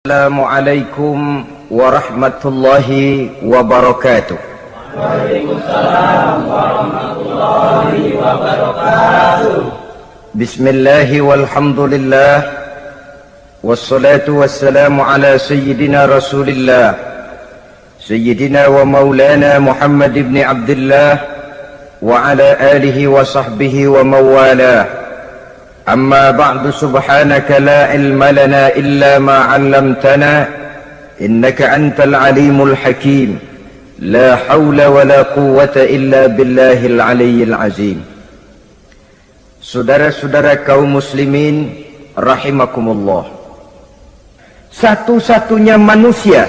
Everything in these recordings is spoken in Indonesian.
Assalamualaikum warahmatullahi wabarakatuh. Waalaikumsalam warahmatullahi wabarakatuh. Bismillahi walhamdulillah, wassalatu wassalamu ala sayyidina rasulillah, sayyidina wa maulana Muhammad ibn Abdullah wa ala alihi wa sahbihi wa mawalah. أما بعد سبحانك لا علم لنا إلا ما علمتنا إنك أنت العليم الحكيم لا حول ولا قوة إلا بالله العلي العظيم. Saudara-saudara kaum muslimin rahimakumullah, satu-satunya manusia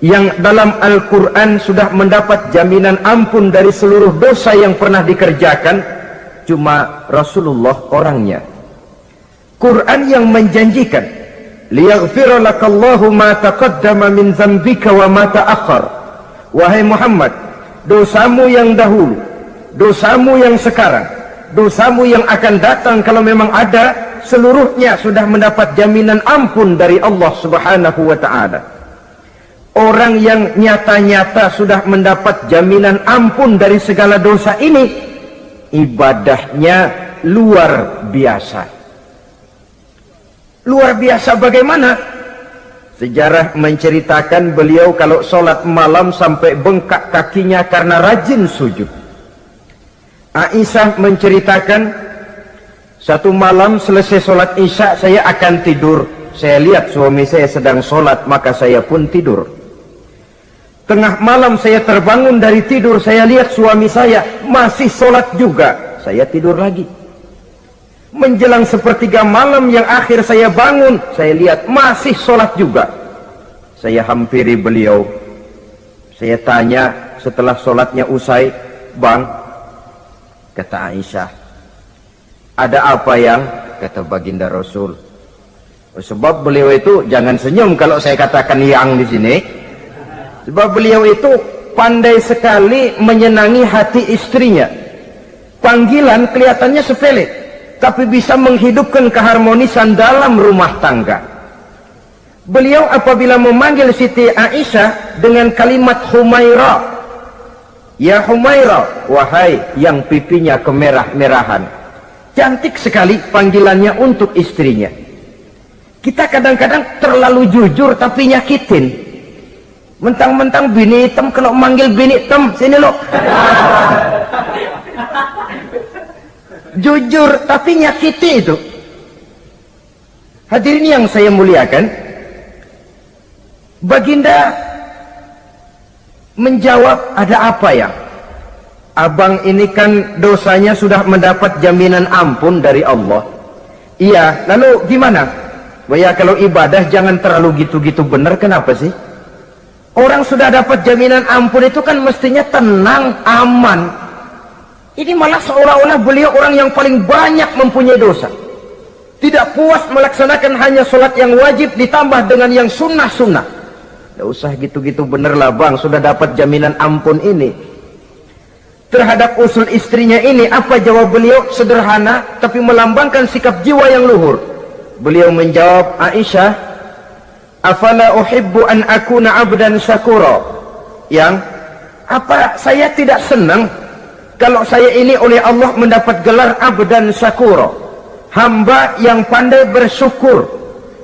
yang dalam Al-Quran sudah mendapat jaminan ampun dari seluruh dosa yang pernah dikerjakan cuma Rasulullah orangnya. Quran yang menjanjikan liyaghfira lakallahu ma taqaddama min dzambika wa ma ta'akhkhar. Wahai Muhammad, dosamu yang dahulu, dosamu yang sekarang, dosamu yang akan datang kalau memang ada, seluruhnya sudah mendapat jaminan ampun dari Allah Subhanahu wa taala. Orang yang nyata-nyata sudah mendapat jaminan ampun dari segala dosa ini, ibadahnya luar biasa. Luar biasa bagaimana? Sejarah menceritakan beliau kalau sholat malam sampai bengkak kakinya karena rajin sujud. Aisyah menceritakan, satu malam selesai sholat isya saya akan tidur. Saya lihat suami saya sedang sholat, maka saya pun tidur. Tengah malam saya terbangun dari tidur, saya lihat suami saya masih sholat juga. Saya tidur lagi. Menjelang sepertiga malam yang akhir saya bangun, saya lihat masih sholat juga. Saya hampiri beliau. Saya tanya setelah sholatnya usai, "Bang," kata Aisyah, "ada apa yang?" Kata baginda Rasul, "Sebab beliau itu," jangan senyum kalau saya katakan yang di sini, sebab beliau itu pandai sekali menyenangi hati istrinya. Panggilan kelihatannya sepele, tapi bisa menghidupkan keharmonisan dalam rumah tangga. Beliau apabila memanggil Siti Aisyah dengan kalimat Humaira, "Ya Humaira," wahai yang pipinya kemerah-merahan. Cantik sekali panggilannya untuk istrinya. Kita kadang-kadang terlalu jujur tapi nyakitin. Mentang-mentang bini hitam, kalau manggil bini hitam, sini lo. Jujur tapi nyakiti itu. Hadirin yang saya muliakan, baginda menjawab, "Ada apa ya? Abang ini kan dosanya sudah mendapat jaminan ampun dari Allah." "Iya, lalu gimana?" "Ya kalau ibadah jangan terlalu gitu-gitu bener, kenapa sih? Orang sudah dapat jaminan ampun itu kan mestinya tenang, aman. Ini malah seolah-olah beliau orang yang paling banyak mempunyai dosa. Tidak puas melaksanakan hanya sholat yang wajib ditambah dengan yang sunnah-sunnah. Tidak usah gitu-gitu bener lah bang, sudah dapat jaminan ampun ini." Terhadap usul istrinya ini, apa jawab beliau? Sederhana tapi melambangkan sikap jiwa yang luhur. Beliau menjawab, "Aisyah, afala uhibbu an akuna abdan syakura." Yang apa saya tidak senang kalau saya ini oleh Allah mendapat gelar abdan syakura, hamba yang pandai bersyukur,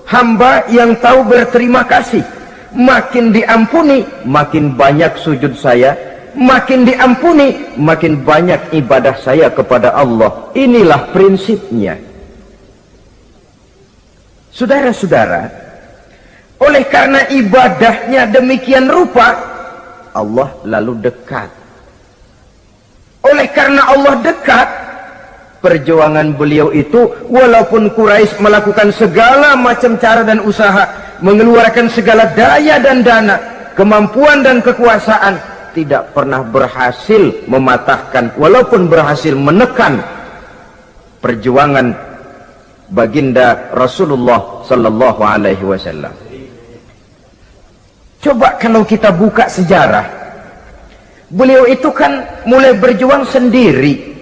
hamba yang tahu berterima kasih. Makin diampuni, makin banyak sujud saya, makin diampuni, makin banyak ibadah saya kepada Allah. Inilah prinsipnya. Saudara-saudara, oleh karena ibadahnya demikian rupa, Allah lalu dekat. Oleh karena Allah dekat, perjuangan beliau itu, walaupun Quraisy melakukan segala macam cara dan usaha, mengeluarkan segala daya dan dana, kemampuan dan kekuasaan, tidak pernah berhasil mematahkan, walaupun berhasil menekan perjuangan baginda Rasulullah sallallahu alaihi wasallam. Coba kalau kita buka sejarah, beliau itu kan mulai berjuang sendiri,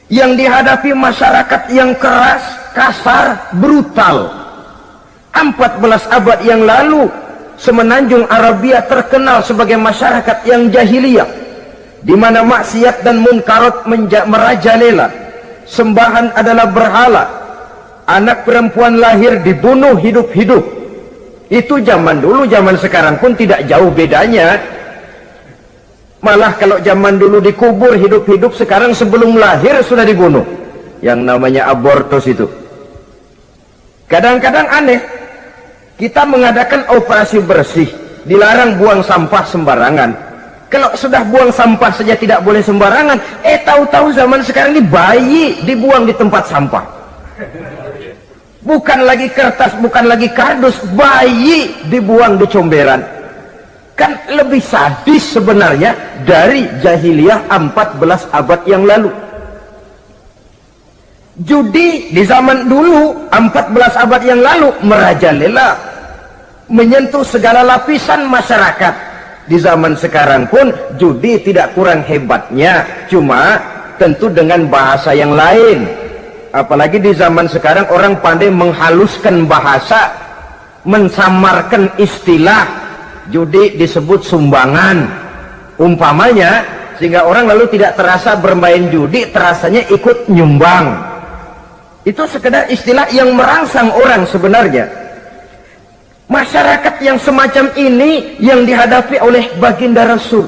yang dihadapi masyarakat yang keras, kasar, brutal. 14 abad yang lalu, semenanjung Arabia terkenal sebagai masyarakat yang jahiliyah, di mana maksiat dan munkarat merajalela. Sembahan adalah berhala. Anak perempuan lahir dibunuh hidup-hidup. Itu zaman dulu, zaman sekarang pun tidak jauh bedanya. Malah kalau zaman dulu dikubur hidup-hidup, sekarang sebelum lahir sudah dibunuh. Yang namanya abortus itu. Kadang-kadang aneh, kita mengadakan operasi bersih, dilarang buang sampah sembarangan. Kalau sudah buang sampah saja tidak boleh sembarangan, tahu-tahu zaman sekarang ini bayi dibuang di tempat sampah. Bukan lagi kertas, bukan lagi kardus, bayi dibuang di comberan. Kan lebih sadis sebenarnya dari jahiliyah 14 abad yang lalu. Judi di zaman dulu 14 abad yang lalu merajalela, menyentuh segala lapisan masyarakat. Di zaman sekarang pun judi tidak kurang hebatnya, cuma tentu dengan bahasa yang lain. Apalagi di zaman sekarang orang pandai menghaluskan bahasa, mensamarkan istilah. Judi disebut sumbangan umpamanya, sehingga orang lalu tidak terasa bermain judi, terasanya ikut nyumbang. Itu sekedar istilah yang merangsang orang sebenarnya. Masyarakat yang semacam ini yang dihadapi oleh baginda Rasul.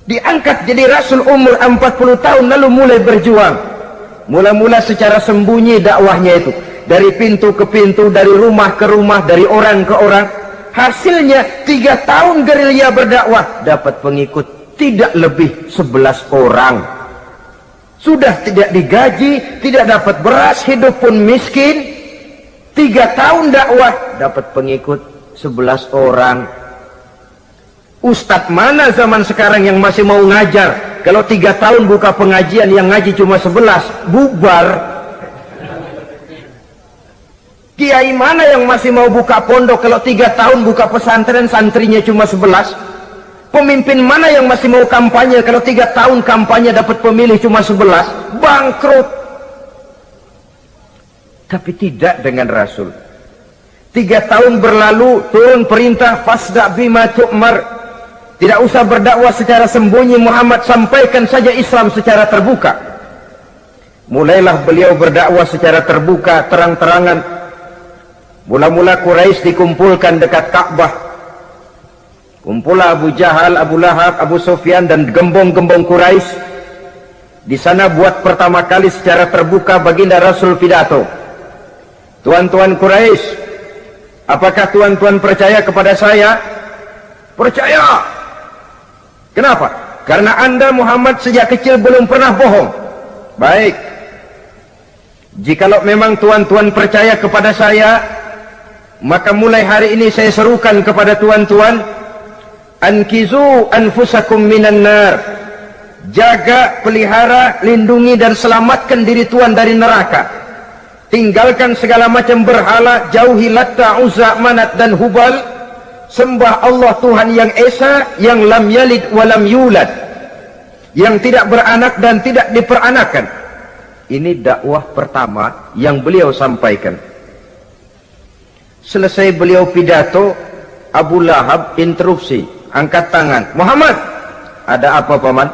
Diangkat jadi Rasul umur 40 tahun lalu mulai berjuang. Mula-mula secara sembunyi dakwahnya itu. Dari pintu ke pintu, dari rumah ke rumah, dari orang ke orang. Hasilnya 3 tahun gerilya berdakwah, dapat pengikut tidak lebih 11 orang. Sudah tidak digaji, tidak dapat beras, hidup pun miskin. 3 tahun dakwah, dapat pengikut 11 orang. Ustadz mana zaman sekarang yang masih mau ngajar? Kalau 3 tahun buka pengajian, yang ngaji cuma 11, bubar. Kiai mana yang masih mau buka pondok? Kalau 3 tahun buka pesantren, santrinya cuma 11. Pemimpin mana yang masih mau kampanye? Kalau 3 tahun kampanye dapat pemilih cuma 11, bangkrut. Tapi tidak dengan Rasul. 3 tahun berlalu, turun perintah fasda bima tu'mar. Tidak usah berdakwah secara sembunyi, Muhammad sampaikan saja Islam secara terbuka. Mulailah beliau berdakwah secara terbuka, terang-terangan. Mula-mula Quraisy dikumpulkan dekat Ka'bah. Kumpulah Abu Jahal, Abu Lahab, Abu Sufyan dan gembong-gembong Quraisy. Di sana buat pertama kali secara terbuka baginda Rasul pidato. Tuan-tuan Quraisy, apakah tuan-tuan percaya kepada saya? Percaya. Kenapa? Karena Anda Muhammad sejak kecil belum pernah bohong. Baik. Jikalau memang tuan-tuan percaya kepada saya, maka mulai hari ini saya serukan kepada tuan-tuan, ankizu anfusakum minan nar. Jaga, pelihara, lindungi dan selamatkan diri tuan dari neraka. Tinggalkan segala macam berhala, jauhi Latta, Uzza, Manat dan Hubal. Sembah Allah Tuhan yang Esa, yang lam yalid walam yulad, yang tidak beranak dan tidak diperanakan. Ini dakwah pertama yang beliau sampaikan. Selesai beliau pidato, Abu Lahab interupsi, angkat tangan. Muhammad, ada apa paman?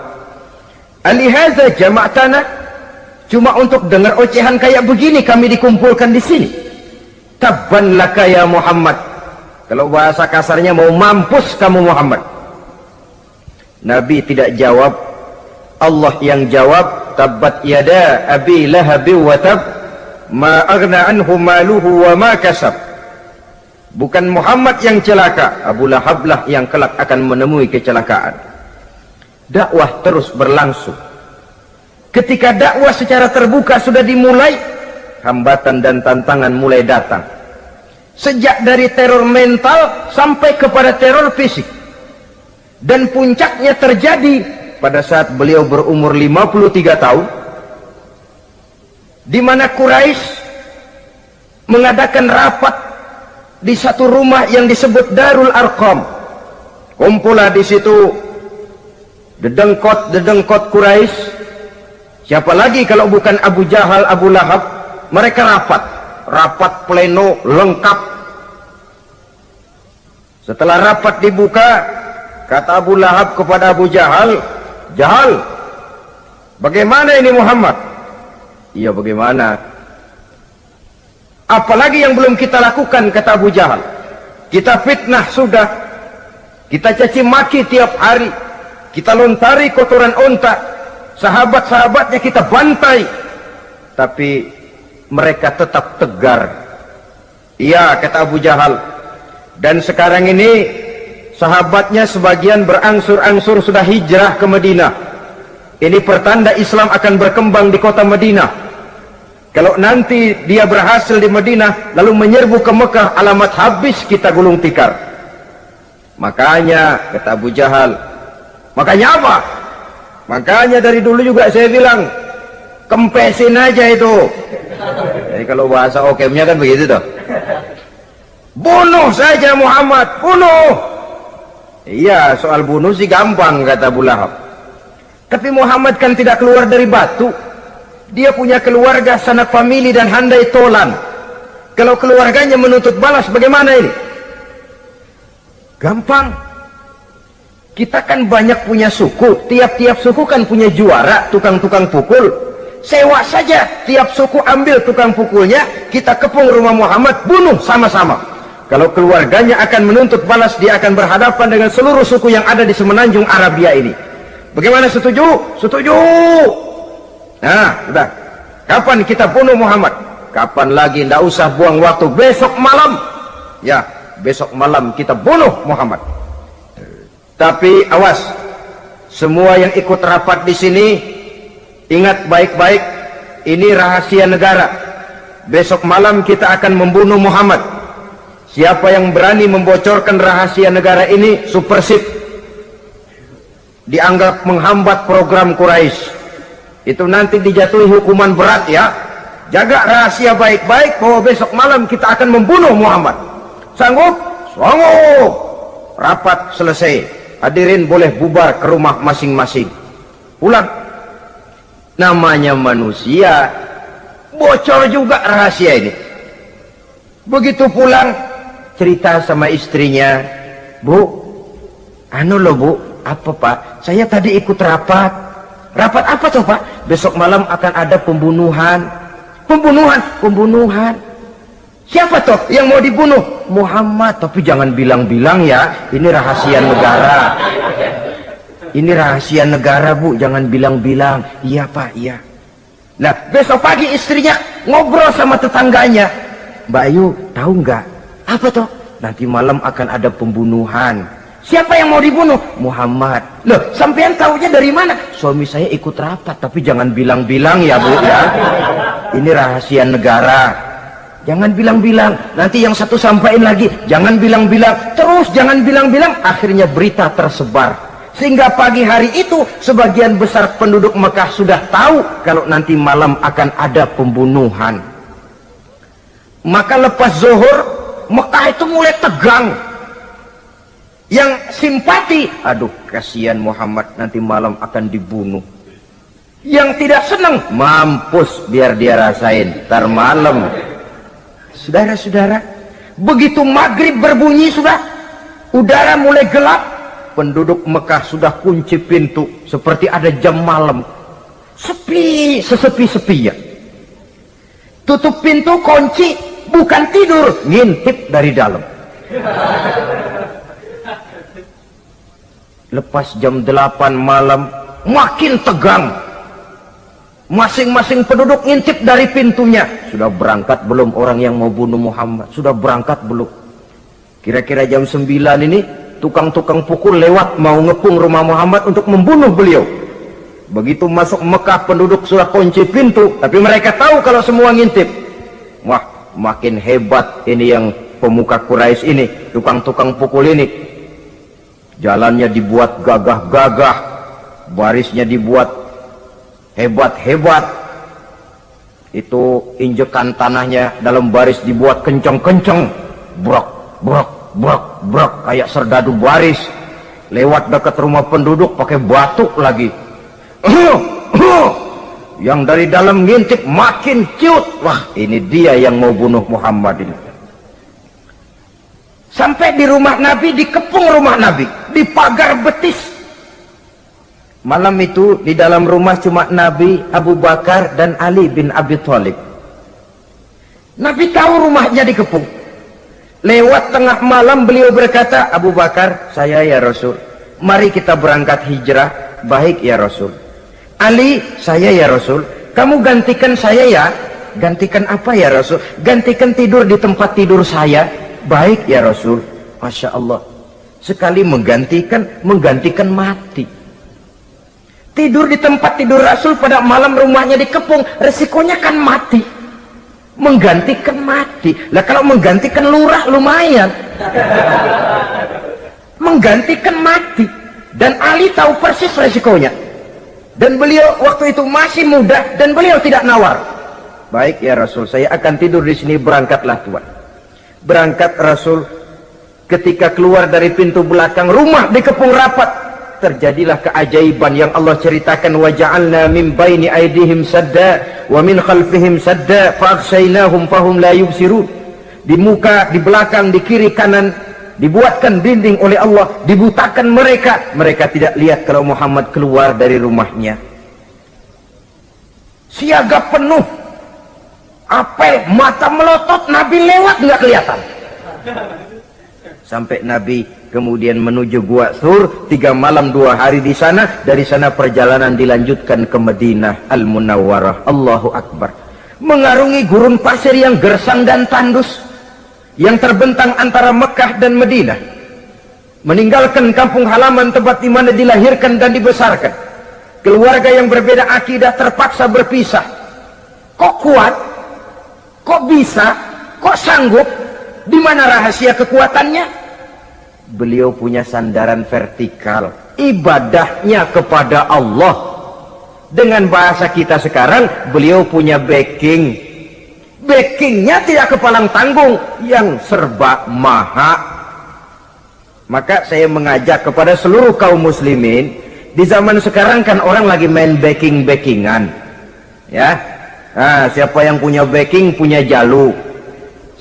Alihaza jama'tana? Cuma untuk dengar ocehan kayak begini kami dikumpulkan di sini. Tabban laka ya Muhammad. Kalau bahasa kasarnya mau mampus kamu Muhammad. Nabi tidak jawab, Allah yang jawab. Tabbat yada abi lahabi wa tab, ma aghna anhu maluhu wa ma kasab. Bukan Muhammad yang celaka, Abu Lahab lah yang kelak akan menemui kecelakaan. Dakwah terus berlangsung. Ketika dakwah secara terbuka sudah dimulai, hambatan dan tantangan mulai datang. Sejak dari teror mental sampai kepada teror fisik. Dan puncaknya terjadi pada saat beliau berumur 53 tahun, di mana Quraisy mengadakan rapat di satu rumah yang disebut Darul Arqam. Kumpulah di situ dedengkot Quraisy. Siapa lagi kalau bukan Abu Jahal, Abu Lahab? Mereka rapat. rapat pleno lengkap. Setelah rapat dibuka, kata Abu Lahab kepada Abu Jahal, "Jahal, bagaimana ini Muhammad?" "Iya, bagaimana? Apalagi yang belum kita lakukan," kata Abu Jahal. "Kita fitnah sudah, kita caci maki tiap hari, kita lontari kotoran onta, sahabat-sahabatnya kita bantai, tapi mereka tetap tegar." "Iya," kata Abu Jahal, "dan sekarang ini sahabatnya sebagian berangsur-angsur sudah hijrah ke Madinah. Ini pertanda Islam akan berkembang di kota Madinah. Kalau nanti dia berhasil di Madinah lalu menyerbu ke Mekah, alamat habis kita gulung tikar." "Makanya," kata Abu Jahal. "Makanya apa?" "Makanya dari dulu juga saya bilang, kempesin aja itu." Jadi kalau bahasa okemnya kan begitu toh. "Bunuh saja Muhammad, bunuh." "Iya, soal bunuh sih gampang," kata Abu Lahab. "Tapi Muhammad kan tidak keluar dari batu. Dia punya keluarga, sanak famili dan handai tolan. Kalau keluarganya menuntut balas, bagaimana ini?" "Gampang. Kita kan banyak punya suku. Tiap-tiap suku kan punya juara, tukang-tukang pukul. Sewa saja, tiap suku ambil tukang pukulnya, kita kepung rumah Muhammad, bunuh sama-sama. Kalau keluarganya akan menuntut balas, dia akan berhadapan dengan seluruh suku yang ada di semenanjung Arabia ini. Bagaimana, setuju?" "Setuju." "Nah, sudah. Kapan kita bunuh Muhammad?" "Kapan lagi, tidak usah buang waktu. Besok malam." "Ya, besok malam kita bunuh Muhammad. Tapi awas, semua yang ikut rapat di sini, ingat baik-baik, ini rahasia negara. Besok malam kita akan membunuh Muhammad. Siapa yang berani membocorkan rahasia negara ini, supersip, dianggap menghambat program Quraisy. Itu nanti dijatuhi hukuman berat ya. Jaga rahasia baik-baik bahwa besok malam kita akan membunuh Muhammad. Sanggup?" "Sanggup." Rapat selesai. Hadirin boleh bubar ke rumah masing-masing. Pulang. Namanya manusia, bocor juga rahasia ini. Begitu pulang, cerita sama istrinya, "Bu, anu loh Bu." "Apa Pak?" "Saya tadi ikut rapat." "Rapat apa tuh Pak?" "Besok malam akan ada pembunuhan." Pembunuhan. "Siapa toh yang mau dibunuh?" "Muhammad." "Tapi jangan bilang-bilang ya, ini rahasia negara." "Ini rahasia negara Bu, jangan bilang-bilang." "Iya Pak, iya." Nah, besok pagi istrinya ngobrol sama tetangganya, "Mbak Ayu, tahu nggak?" "Apa toh?" "Nanti malam akan ada pembunuhan." "Siapa yang mau dibunuh?" "Muhammad." "Loh, sampean tahunya dari mana?" "Suami saya ikut rapat." "Tapi jangan bilang-bilang ya Bu ya. Ini rahasia negara. Jangan bilang-bilang. Nanti yang satu sampaikan lagi, jangan bilang-bilang. Terus jangan bilang-bilang. Akhirnya berita tersebar. Sehingga pagi hari itu sebagian besar penduduk Mekah sudah tahu kalau nanti malam akan ada pembunuhan. Maka lepas zuhur, Mekah itu mulai tegang. Yang simpati, "Aduh, kasihan Muhammad, nanti malam akan dibunuh." Yang tidak senang, "Mampus, biar dia rasain, ntar malam." Saudara-saudara, begitu maghrib berbunyi sudah, udara mulai gelap, penduduk Mekah sudah kunci pintu seperti ada jam malam. Sepi, sesepi-sepinya. Tutup pintu, kunci, bukan tidur, ngintip dari dalam. Lepas jam 8 malam, makin tegang. Masing-masing penduduk ngintip dari pintunya. Sudah berangkat belum orang yang mau bunuh Muhammad? Sudah berangkat belum? Kira-kira jam 9 ini, tukang-tukang pukul lewat mau ngepung rumah Muhammad untuk membunuh beliau. Begitu masuk Mekah, penduduk sudah kunci pintu, tapi mereka tahu kalau semua ngintip. Wah, makin hebat ini yang pemuka Quraisy ini, tukang-tukang pukul ini. Jalannya dibuat gagah-gagah, barisnya dibuat hebat-hebat. Itu injekan tanahnya dalam baris dibuat kenceng-kenceng, brok, brok, brok, brok, kayak serdadu baris. Lewat dekat rumah penduduk pakai batuk lagi. yang dari dalam ngintip makin ciut. Wah, ini dia yang mau bunuh Muhammad ini. Sampai di rumah Nabi, dikepung rumah Nabi, di pagar betis. Malam itu di dalam rumah cuma Nabi, Abu Bakar dan Ali bin Abi Thalib. Nabi tahu rumahnya dikepung. Lewat tengah malam beliau berkata, Abu Bakar, saya ya Rasul, mari kita berangkat hijrah. Baik ya Rasul. Ali, saya ya Rasul, kamu gantikan saya ya. Gantikan apa ya Rasul? Gantikan tidur di tempat tidur saya. Baik ya Rasul. Masya Allah, sekali menggantikan mati. Tidur di tempat tidur Rasul pada malam rumahnya dikepung, resikonya kan mati. Menggantikan mati. Lah kalau menggantikan lurah lumayan. Menggantikan mati. Dan Ali tahu persis resikonya. Dan beliau waktu itu masih muda dan beliau tidak nawar. Baik ya Rasul, saya akan tidur di sini, berangkatlah Tuhan. Berangkat Rasul, ketika keluar dari pintu belakang rumah dikepung rapat, terjadilah keajaiban yang Allah ceritakan. Wa ja'alna min baini aydihim sadda wa min khalfihim sadda fa aghshaynahum fahum la yubsirun. Di muka, di belakang, di kiri kanan dibuatkan dinding oleh Allah, dibutakan mereka tidak lihat kalau Muhammad keluar dari rumahnya. Siaga penuh, apel, mata melotot, Nabi lewat nggak kelihatan. Sampai Nabi kemudian menuju Gua Thur, 3 malam 2 hari di sana. Dari sana perjalanan dilanjutkan ke Madinah Al-Munawwarah. Allahu Akbar. Mengarungi gurun pasir yang gersang dan tandus, yang terbentang antara Mekah dan Madinah. Meninggalkan kampung halaman tempat di mana dilahirkan dan dibesarkan. Keluarga yang berbeda akidah terpaksa berpisah. Kok kuat? Kok bisa? Kok sanggup? Di mana rahasia kekuatannya? Beliau punya sandaran vertikal, ibadahnya kepada Allah. Dengan bahasa kita sekarang, beliau punya backing. Backingnya tidak kepalang tanggung, yang serba maha. Maka saya mengajak kepada seluruh kaum muslimin, di zaman sekarang kan orang lagi main backingan, ya. Nah, siapa yang punya backing punya jalu.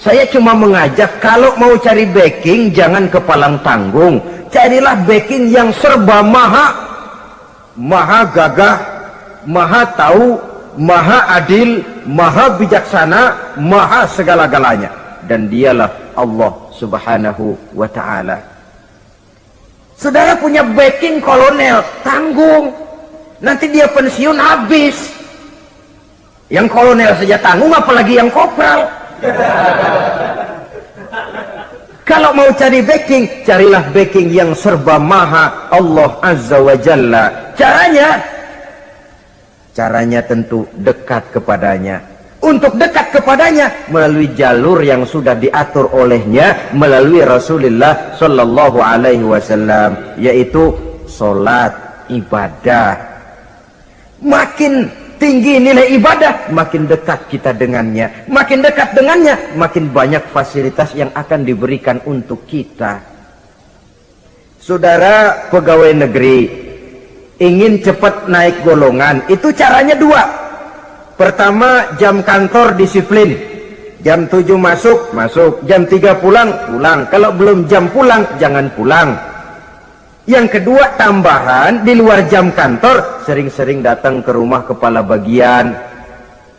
Saya cuma mengajak, kalau mau cari backing jangan kepalang tanggung, carilah backing yang serba maha. Maha gagah, maha tahu, maha adil, maha bijaksana, maha segala-galanya. Dan dialah Allah Subhanahu wa ta'ala. Saudara punya backing kolonel, tanggung. Nanti dia pensiun habis. Yang kolonel saja tanggung, apalagi yang kopral. Kalau mau cari backing, carilah backing yang serba maha, Allah Azza wa Jalla. Caranya tentu dekat kepadanya. Untuk dekat kepadanya melalui jalur yang sudah diatur olehnya, melalui Rasulullah Sallallahu Alaihi Wasallam, yaitu solat, ibadah. Makin tinggi nilai ibadah, makin dekat kita dengannya. Makin dekat dengannya, makin banyak fasilitas yang akan diberikan untuk kita. Saudara pegawai negeri ingin cepat naik golongan, itu caranya 2. Pertama, jam kantor disiplin. Jam 7 masuk, jam 3 pulang. Kalau belum jam pulang, jangan pulang. Yang kedua, tambahan, di luar jam kantor sering-sering datang ke rumah kepala bagian.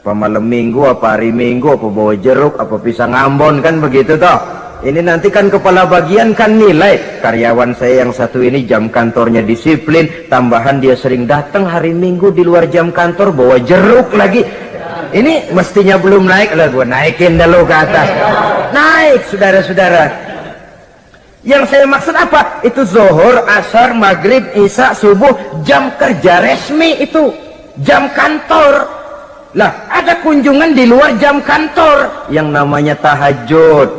Apa malam minggu, apa hari minggu, apa bawa jeruk, apa pisang Ambon, kan begitu toh. Ini nanti kan kepala bagian kan nilai, karyawan saya yang satu ini jam kantornya disiplin, tambahan dia sering datang hari minggu di luar jam kantor bawa jeruk lagi. Ini mestinya belum naik, lah gua naikin dulu ke atas. Naik, saudara-saudara. Yang saya maksud apa? Itu zuhur, asar, maghrib, isya, subuh, jam kerja resmi itu, jam kantor. Lah, ada kunjungan di luar jam kantor, yang namanya tahajud,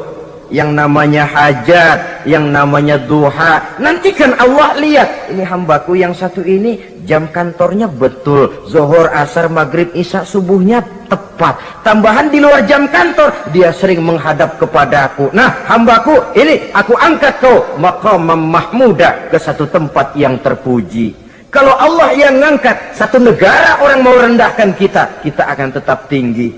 yang namanya hajat, yang namanya duha. Nanti kan Allah lihat, ini hambaku yang satu ini jam kantornya betul, zuhur, asar, maghrib, isya, subuhnya tepat. Tambahan di luar jam kantor, dia sering menghadap kepadaku. Nah, hambaku ini aku angkat kau maqamam mahmuda, ke satu tempat yang terpuji. Kalau Allah yang ngangkat, satu negara orang mau rendahkan kita, kita akan tetap tinggi.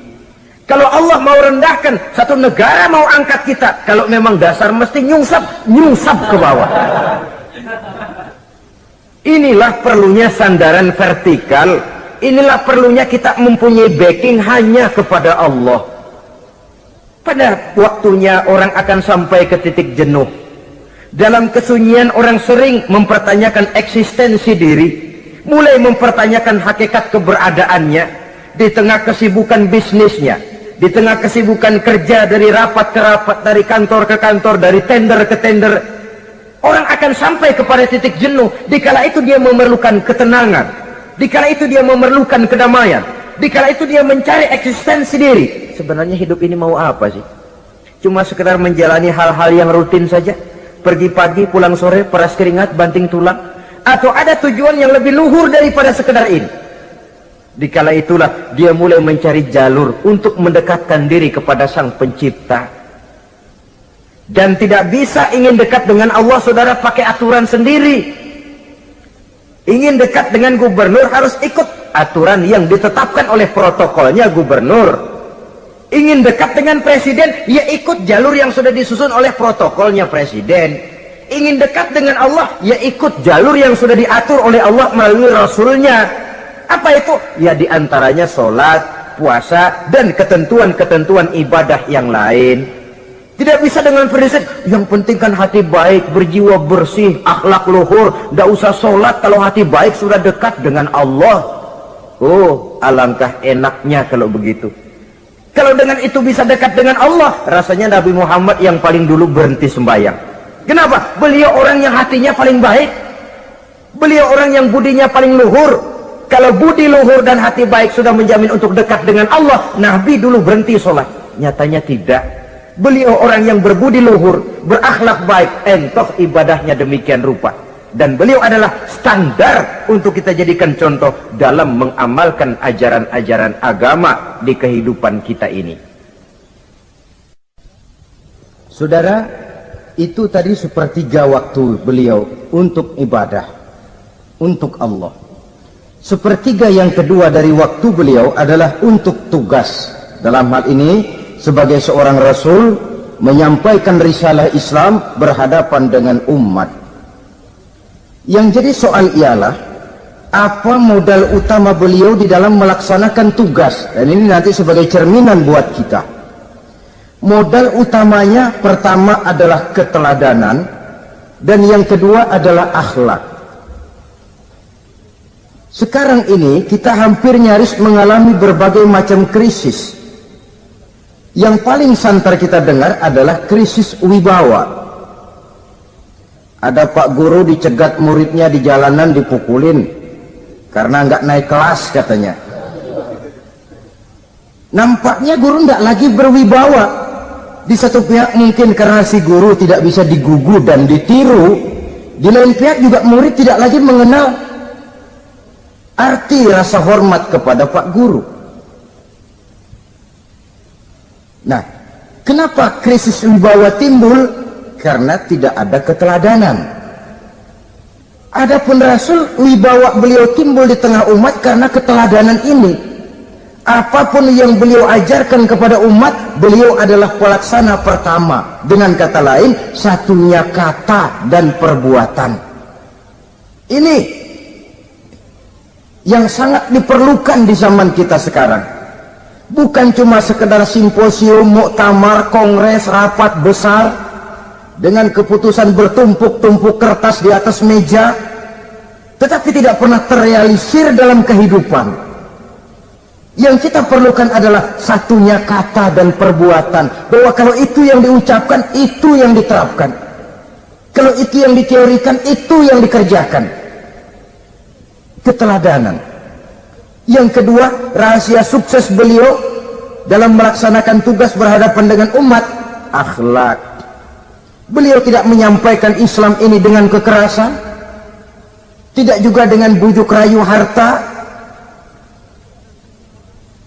Kalau Allah mau rendahkan, satu negara mau angkat kita, kalau memang dasar mesti nyungsap ke bawah. Inilah perlunya sandaran vertikal. Inilah perlunya kita mempunyai backing hanya kepada Allah. Pada waktunya orang akan sampai ke titik jenuh. Dalam kesunyian orang sering mempertanyakan eksistensi diri, mulai mempertanyakan hakikat keberadaannya di tengah kesibukan bisnisnya, di tengah kesibukan kerja dari rapat ke rapat, dari kantor ke kantor, dari tender ke tender. Orang akan sampai kepada titik jenuh. Dikala itu dia memerlukan ketenangan, dikala itu dia memerlukan kedamaian, dikala itu dia mencari eksistensi diri. Sebenarnya hidup ini mau apa sih? Cuma sekedar menjalani hal-hal yang rutin saja, pergi pagi pulang sore, peras keringat banting tulang, atau ada tujuan yang lebih luhur daripada sekedar ini? Dikala itulah dia mulai mencari jalur untuk mendekatkan diri kepada Sang Pencipta. Dan tidak bisa ingin dekat dengan Allah, saudara, pakai aturan sendiri. Ingin dekat dengan gubernur harus ikut aturan yang ditetapkan oleh protokolnya gubernur. Ingin dekat dengan presiden, ya ikut jalur yang sudah disusun oleh protokolnya presiden. Ingin dekat dengan Allah, ya ikut jalur yang sudah diatur oleh Allah melalui Rasulnya. Apa itu? Ya diantaranya sholat, puasa, dan ketentuan-ketentuan ibadah yang lain. Tidak bisa dengan prinsip, yang penting kan hati baik, berjiwa bersih, akhlak luhur, tidak usah sholat kalau hati baik sudah dekat dengan Allah. Oh, alangkah enaknya kalau begitu. Kalau dengan itu bisa dekat dengan Allah, rasanya Nabi Muhammad yang paling dulu berhenti sembahyang. Kenapa? Beliau orang yang hatinya paling baik. Beliau orang yang budinya paling luhur. Kalau budi luhur dan hati baik sudah menjamin untuk dekat dengan Allah, Nabi dulu berhenti sholat. Nyatanya tidak. Beliau orang yang berbudi luhur, berakhlak baik, entoh ibadahnya demikian rupa. Dan beliau adalah standar untuk kita jadikan contoh dalam mengamalkan ajaran-ajaran agama di kehidupan kita ini. Saudara, itu tadi sepertiga waktu beliau untuk ibadah, untuk Allah. Sepertiga yang kedua dari waktu beliau adalah untuk tugas. Dalam hal ini, sebagai seorang Rasul, menyampaikan risalah Islam berhadapan dengan umat. Yang jadi soal ialah, apa modal utama beliau di dalam melaksanakan tugas? Dan ini nanti sebagai cerminan buat kita. Modal utamanya pertama adalah keteladanan, dan yang kedua adalah akhlak. Sekarang ini kita hampir nyaris mengalami berbagai macam krisis. Yang paling santer kita dengar adalah krisis wibawa. Ada pak guru dicegat muridnya di jalanan, dipukulin karena nggak naik kelas katanya. Nampaknya guru nggak lagi berwibawa. Di satu pihak mungkin karena si guru tidak bisa digugu dan ditiru, di lain pihak juga murid tidak lagi mengenal arti rasa hormat kepada pak guru. Nah, kenapa krisis wibawa timbul? Karena tidak ada keteladanan. Adapun Rasul, wibawa beliau timbul di tengah umat karena keteladanan ini. Apapun yang beliau ajarkan kepada umat, beliau adalah pelaksana pertama. Dengan kata lain, satunya kata dan perbuatan. Ini yang sangat diperlukan di zaman kita sekarang. Bukan cuma sekedar simposium, muktamar, kongres, rapat besar dengan keputusan bertumpuk-tumpuk kertas di atas meja, tetapi tidak pernah terrealisir dalam kehidupan. Yang kita perlukan adalah satunya kata dan perbuatan, bahwa kalau itu yang diucapkan, itu yang diterapkan. Kalau itu yang diteorikan, itu yang dikerjakan. Keteladanan. Yang kedua, rahasia sukses beliau dalam melaksanakan tugas berhadapan dengan umat, akhlak. Beliau tidak menyampaikan Islam ini dengan kekerasan, tidak juga dengan bujuk rayu harta,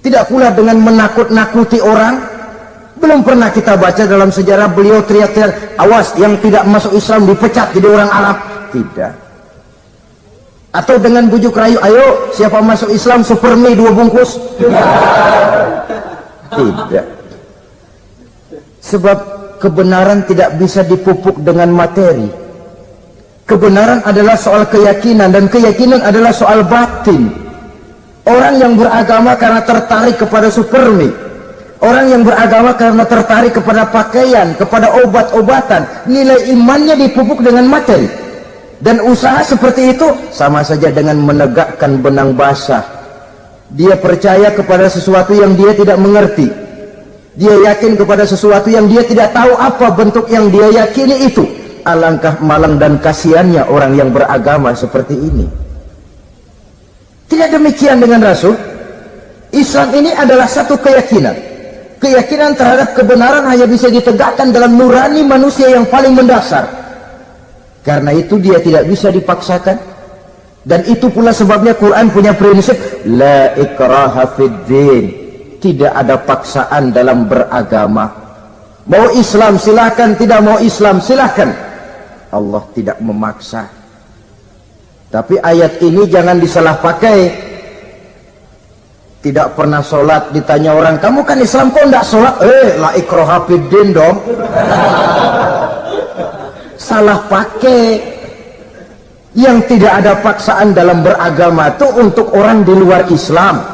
tidak pula dengan menakut-nakuti orang. Belum pernah kita baca dalam sejarah beliau teriak-teriak, awas yang tidak masuk Islam dipecat jadi orang Arab. Tidak. Atau dengan bujuk rayu, ayo siapa masuk Islam super mie 2 bungkus? Tidak. Sebab kebenaran tidak bisa dipupuk dengan materi. Kebenaran adalah soal keyakinan, dan keyakinan adalah soal batin. Orang yang beragama karena tertarik kepada super mie, orang yang beragama karena tertarik kepada pakaian, kepada obat-obatan, nilai imannya dipupuk dengan materi. Dan usaha seperti itu sama saja dengan menegakkan benang basah. Dia percaya kepada sesuatu yang dia tidak mengerti. Dia yakin kepada sesuatu yang dia tidak tahu apa bentuk yang dia yakini itu. Alangkah malang dan kasihannya orang yang beragama seperti ini. Tidak demikian dengan Rasul. Islam ini adalah satu keyakinan. Keyakinan terhadap kebenaran hanya bisa ditegakkan dalam nurani manusia yang paling mendasar. Karena itu dia tidak bisa dipaksakan. Dan itu pula sebabnya Quran punya prinsip la ikraha fid din. Tidak ada paksaan dalam beragama. Mau Islam silahkan, tidak mau Islam silahkan. Allah tidak memaksa. Tapi ayat ini jangan disalah pakai. Tidak pernah sholat, ditanya orang, kamu kan Islam kok enggak sholat? La ikraha fid din dong. Salah pakai. Yang tidak ada paksaan dalam beragama itu untuk orang di luar Islam.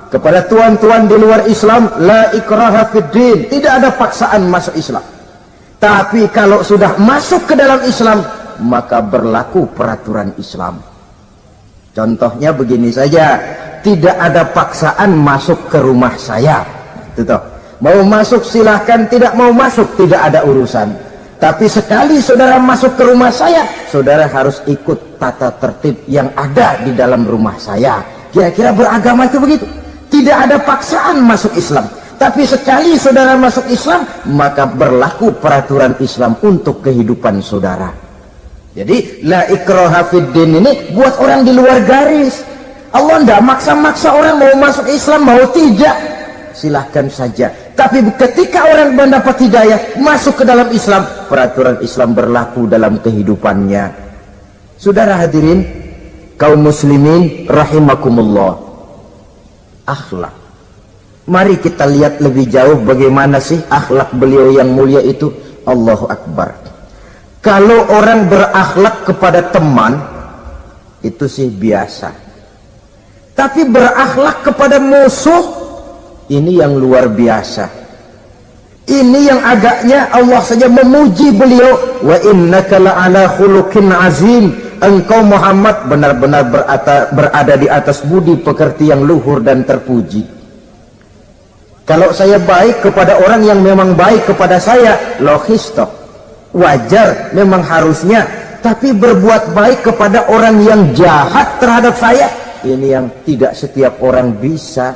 Kepada tuan-tuan di luar Islam, la ikraha fid din, tidak ada paksaan masuk Islam. Tapi kalau sudah masuk ke dalam Islam, maka berlaku peraturan Islam. Contohnya begini saja, tidak ada paksaan masuk ke rumah saya. Itu toh. Mau masuk silahkan, tidak mau masuk tidak ada urusan. Tapi sekali saudara masuk ke rumah saya, saudara harus ikut tata tertib yang ada di dalam rumah saya. Kira-kira beragama itu begitu. Tidak ada paksaan masuk Islam. Tapi sekali saudara masuk Islam, maka berlaku peraturan Islam untuk kehidupan saudara. Jadi la ikraha fid din ini buat orang di luar garis. Allah tidak maksa-maksa orang mau masuk Islam, mau tidak. Silahkan saja. Tapi ketika orang mendapat hidayah masuk ke dalam Islam, peraturan Islam berlaku dalam kehidupannya. Saudara hadirin kaum muslimin rahimakumullah. Akhlak. Mari kita lihat lebih jauh bagaimana sih akhlak beliau yang mulia itu. Allahu Akbar. Kalau orang berakhlak kepada teman itu sih biasa. Tapi berakhlak kepada musuh ini yang luar biasa. Ini yang agaknya Allah saja memuji beliau. Wa innaka la'ala khuluqin azim. Engkau Muhammad benar-benar berada di atas budi pekerti yang luhur dan terpuji. Kalau saya baik kepada orang yang memang baik kepada saya, logis toh, wajar, memang harusnya. Tapi berbuat baik kepada orang yang jahat terhadap saya, ini yang tidak setiap orang bisa.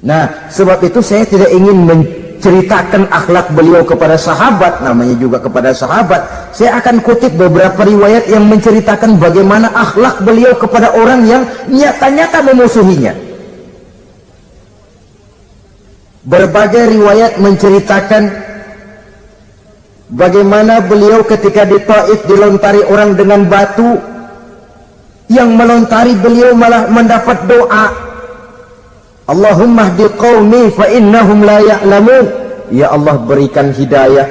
Nah, sebab itu saya tidak ingin menceritakan akhlak beliau kepada sahabat, namanya juga kepada sahabat. Saya akan kutip beberapa riwayat yang menceritakan bagaimana akhlak beliau kepada orang yang nyata-nyata memusuhinya. Berbagai riwayat menceritakan bagaimana beliau ketika di Taif dilontari orang dengan batu, yang melontari beliau malah mendapat doa, Allahumma hdi qaumi fa innahum la ya'lamun. Ya Allah, berikan hidayah,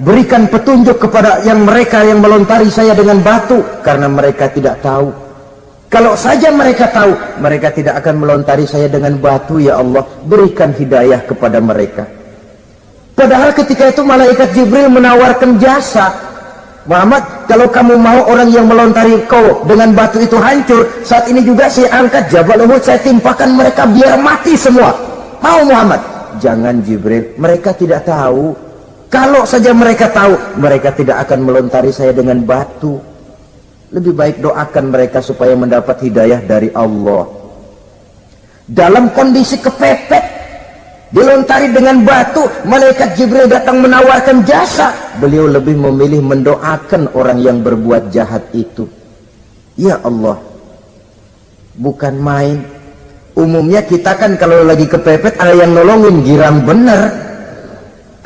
berikan petunjuk kepada yang mereka yang melontari saya dengan batu, karena mereka tidak tahu. Kalau saja mereka tahu, mereka tidak akan melontari saya dengan batu. Ya Allah, berikan hidayah kepada mereka. Padahal ketika itu malaikat Jibril menawarkan jasa. Muhammad, kalau kamu mau orang yang melontari kau dengan batu itu hancur, saat ini juga saya angkat Jabal Uhud, saya timpakan mereka biar mati semua. Mau Muhammad? Jangan Jibril, mereka tidak tahu. Kalau saja mereka tahu, mereka tidak akan melontari saya dengan batu. Lebih baik doakan mereka supaya mendapat hidayah dari Allah. Dalam kondisi kepepet, dilontari dengan batu, malaikat Jibril datang menawarkan jasa. Beliau lebih memilih mendoakan orang yang berbuat jahat itu. Ya Allah, bukan main. Umumnya kita kan kalau lagi kepepet ada yang nolongin, girang bener.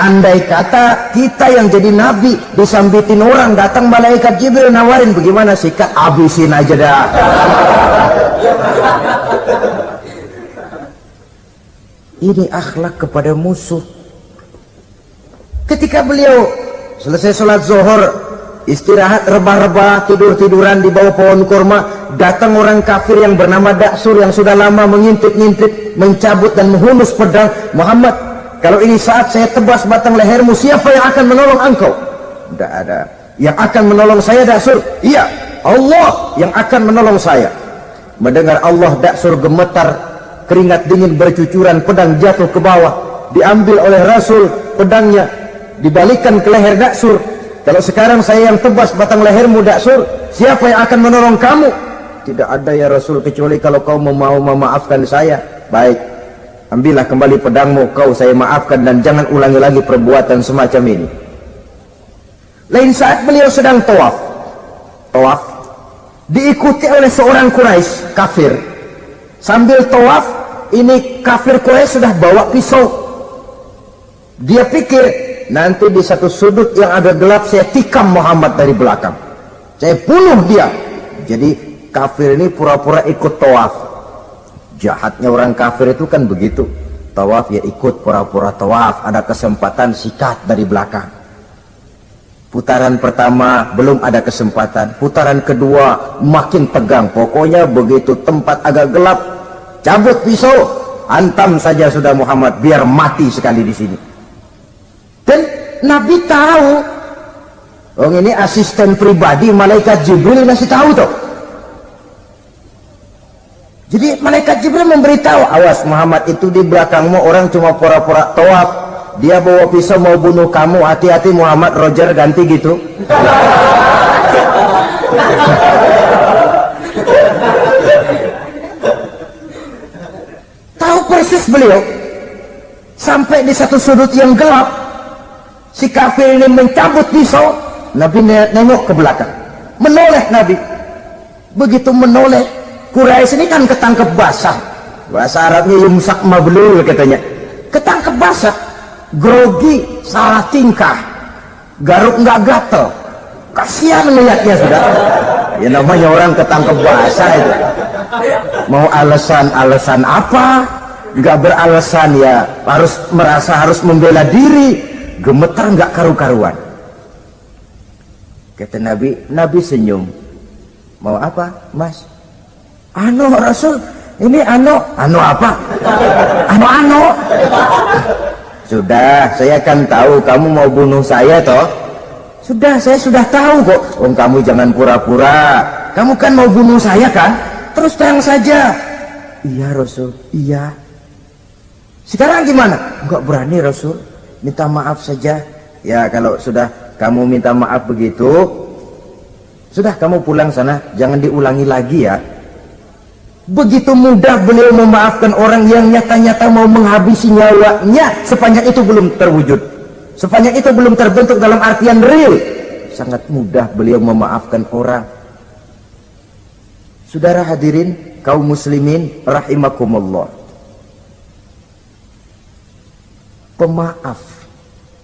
Andai kata kita yang jadi nabi disambitin orang, datang malaikat Jibril nawarin, bagaimana sikat? Habisin aja dah. Ini akhlak kepada musuh. Ketika beliau selesai sholat zuhur, istirahat rebah-rebah, tidur-tiduran di bawah pohon kurma, datang orang kafir yang bernama Daksur yang sudah lama mengintip-ngintip, mencabut dan menghunus pedang. Muhammad, kalau ini saat saya tebas batang lehermu, siapa yang akan menolong engkau? Tidak ada. Yang akan menolong saya Daksur? Iya, Allah yang akan menolong saya. Mendengar Allah, Daksur gemetar, keringat dingin bercucuran, pedang jatuh ke bawah, diambil oleh Rasul pedangnya, dibalikan ke leher Daksur. Kalau sekarang saya yang tebas batang lehermu Daksur, siapa yang akan menolong kamu? Tidak ada ya Rasul, kecuali kalau kau mau memaafkan saya. Baik, ambillah kembali pedangmu, kau saya maafkan, dan jangan ulangi lagi perbuatan semacam ini. Lain saat beliau sedang tawaf, diikuti oleh seorang Quraisy kafir. Sambil tawaf, ini kafir Quraisy sudah bawa pisau. Dia pikir, nanti di satu sudut yang agak gelap saya tikam Muhammad dari belakang, saya bunuh dia. Jadi kafir ini pura-pura ikut tawaf. Jahatnya orang kafir itu kan begitu, tawaf ya ikut pura-pura tawaf, ada kesempatan sikat dari belakang. Putaran pertama belum ada kesempatan, putaran kedua makin tegang. Pokoknya begitu tempat agak gelap, cabut pisau, hantam saja sudah Muhammad, biar mati sekali di sini. Dan Nabi tahu, oh ini asisten pribadi malaikat Jibril masih tahu tuh. Jadi malaikat Jibril memberitahu, awas Muhammad, itu di belakangmu orang cuma pura-pura tawaf, dia bawa pisau mau bunuh kamu, hati-hati Muhammad, Roger ganti gitu. Tahu persis beliau. Sampai di satu sudut yang gelap, si kafir ini mencabut pisau. Nabi nengok ke belakang, menoleh Nabi. Begitu menoleh, Quraisy ini kan ketangkep basah, bahasa Arabnya yumsak mablul katanya, ketangkep basah, grogi, salah tingkah, garuk nggak gatel, kasihan melihatnya sudah. Ya namanya orang ketangkep basah itu, mau alasan apa? Nggak beralasan ya, harus merasa harus membela diri, gemetar nggak karu-karuan. Kata Nabi senyum. Mau apa, Mas? Anu Rasul, ini anu apa? Anu. Sudah, saya kan tahu kamu mau bunuh saya toh. Sudah, saya sudah tahu kok. Oh, kamu jangan pura-pura. Kamu kan mau bunuh saya kan? Terus terang saja. Iya Rasul, iya. Sekarang gimana? Enggak berani Rasul, minta maaf saja. Ya kalau sudah kamu minta maaf begitu, sudah kamu pulang sana, jangan diulangi lagi ya. Begitu mudah beliau memaafkan orang yang nyata-nyata mau menghabisi nyawanya, sepanjang itu belum terwujud, sepanjang itu belum terbentuk dalam artian real. Sangat mudah beliau memaafkan orang. Saudara hadirin kaum muslimin rahimakumullah, pemaaf,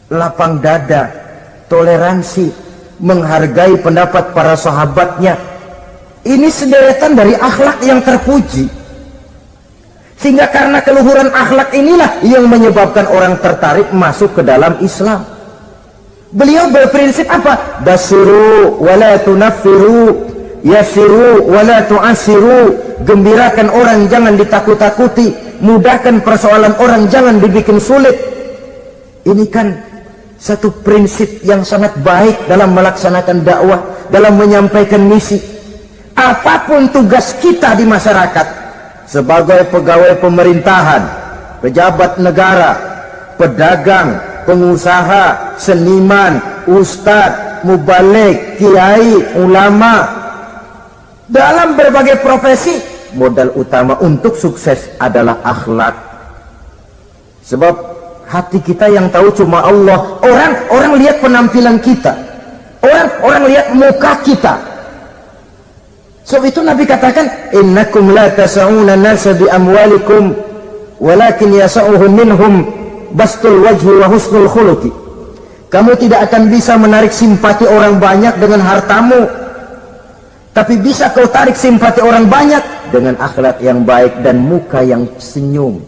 lapang dada, toleransi, menghargai pendapat para sahabatnya, ini sederetan dari akhlak yang terpuji. Sehingga karena keluhuran akhlak inilah yang menyebabkan orang tertarik masuk ke dalam Islam. Beliau berprinsip apa? Basiru wala tunaffiru, yasiru wala tu'asiru. Gembirakan orang, jangan ditakut-takuti. Mudahkan persoalan orang, jangan dibikin sulit. Ini kan satu prinsip yang sangat baik dalam melaksanakan dakwah, dalam menyampaikan misi. Apapun tugas kita di masyarakat, sebagai pegawai pemerintahan, pejabat negara, pedagang, pengusaha, seniman, ustadz, mubalik, kiai, ulama, dalam berbagai profesi, modal utama untuk sukses adalah akhlak. Sebab hati kita yang tahu cuma Allah. Orang lihat penampilan kita, orang lihat muka kita. Sebab itu Nabi katakan, innakum la tas'una nasa bi amwalikum walakin yas'uhum minhum bastul wajhi wa husnul khuluqi. Kamu tidak akan bisa menarik simpati orang banyak dengan hartamu, tapi bisa kau tarik simpati orang banyak dengan akhlak yang baik dan muka yang senyum,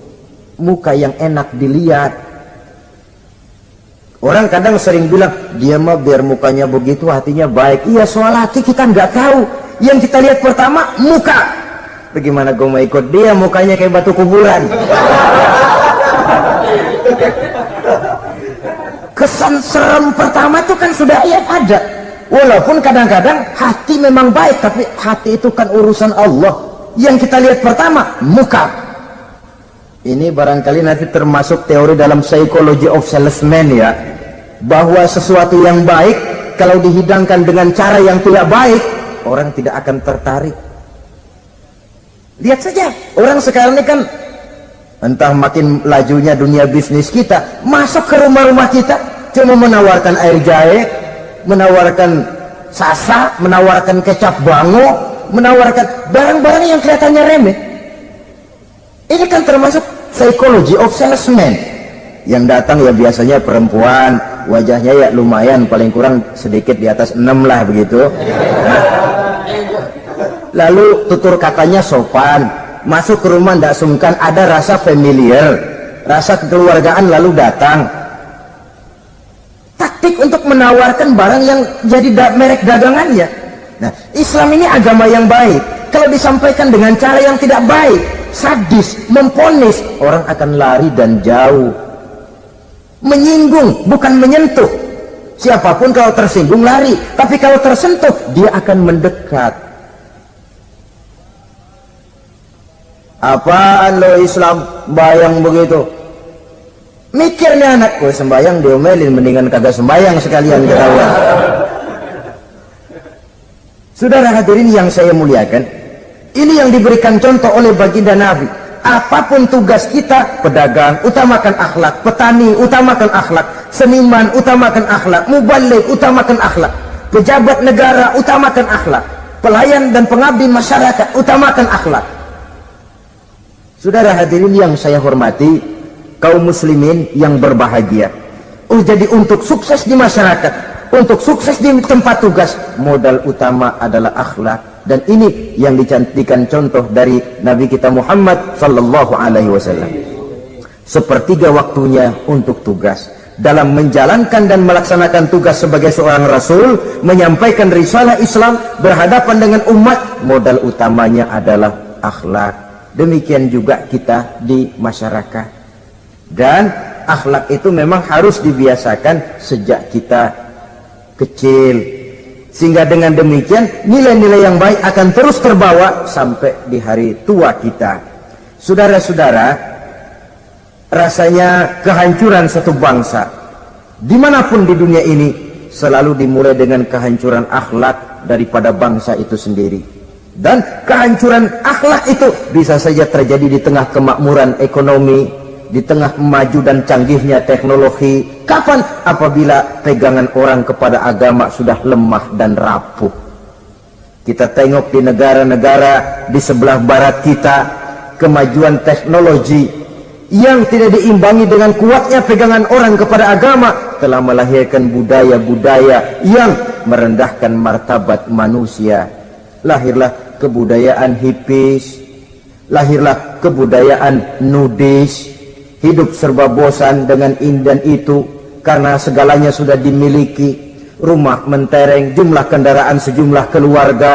muka yang enak dilihat. Orang kadang sering bilang, dia mah biar mukanya begitu hatinya baik. Iya, soal hati kita nggak tahu. Yang kita lihat pertama muka. Bagaimana gue mau ikut dia, mukanya kayak batu kuburan. Kesan serem pertama itu kan sudah ada. Walaupun kadang-kadang hati memang baik, tapi hati itu kan urusan Allah. Yang kita lihat pertama muka. Ini barangkali nanti termasuk teori dalam psychology of salesman ya, bahwa sesuatu yang baik kalau dihidangkan dengan cara yang tidak baik, orang tidak akan tertarik. Lihat saja, orang sekarang ini kan entah makin lajunya dunia bisnis kita, masuk ke rumah-rumah kita cuma menawarkan air jahe, menawarkan sasa, menawarkan kecap bango, menawarkan barang-barang yang kelihatannya remeh. Ini kan termasuk psychology of salesman. Yang datang ya biasanya perempuan, wajahnya ya lumayan, paling kurang sedikit di atas 6 lah begitu. Lalu tutur katanya sopan, masuk ke rumah tidak sungkan, ada rasa familiar, rasa kekeluargaan, lalu datang. Taktik untuk menawarkan barang yang jadi merek dagangannya. Nah, Islam ini agama yang baik. Kalau disampaikan dengan cara yang tidak baik, sadis, memponis, orang akan lari dan jauh. Menyinggung, bukan menyentuh. Siapapun kalau tersinggung lari, tapi kalau tersentuh dia akan mendekat. Apaan lo Islam bayang begitu? Mikirnya anak, gue sembayang diomelin, mendingan kagak sembayang sekalian ketahuan. Saudara hadirin yang saya muliakan, ini yang diberikan contoh oleh baginda Nabi. Apapun tugas kita, pedagang utamakan akhlak, petani utamakan akhlak, seniman utamakan akhlak, mubaligh utamakan akhlak, pejabat negara utamakan akhlak, pelayan dan pengabdi masyarakat utamakan akhlak. Saudara hadirin yang saya hormati, kaum muslimin yang berbahagia. Jadi untuk sukses di masyarakat, untuk sukses di tempat tugas, modal utama adalah akhlak. Dan ini yang dicantikan contoh dari Nabi kita Muhammad sallallahu alaihi wasallam. Sepertiga waktunya untuk tugas. Dalam menjalankan dan melaksanakan tugas sebagai seorang rasul, menyampaikan risalah Islam berhadapan dengan umat, modal utamanya adalah akhlak. Demikian juga kita di masyarakat. Dan akhlak itu memang harus dibiasakan sejak kita kecil. Sehingga dengan demikian nilai-nilai yang baik akan terus terbawa sampai di hari tua kita. Saudara-saudara, rasanya kehancuran satu bangsa dimanapun di dunia ini selalu dimulai dengan kehancuran akhlak daripada bangsa itu sendiri. Dan kehancuran akhlak itu bisa saja terjadi di tengah kemakmuran ekonomi, di tengah maju dan canggihnya teknologi. Kapan? Apabila pegangan orang kepada agama sudah lemah dan rapuh. Kita tengok di negara-negara di sebelah barat kita, kemajuan teknologi yang tidak diimbangi dengan kuatnya pegangan orang kepada agama telah melahirkan budaya-budaya yang merendahkan martabat manusia. Lahirlah kebudayaan hippies, lahirlah kebudayaan nudis, hidup serba bosan dengan ini dan itu karena segalanya sudah dimiliki. Rumah mentereng, jumlah kendaraan sejumlah keluarga,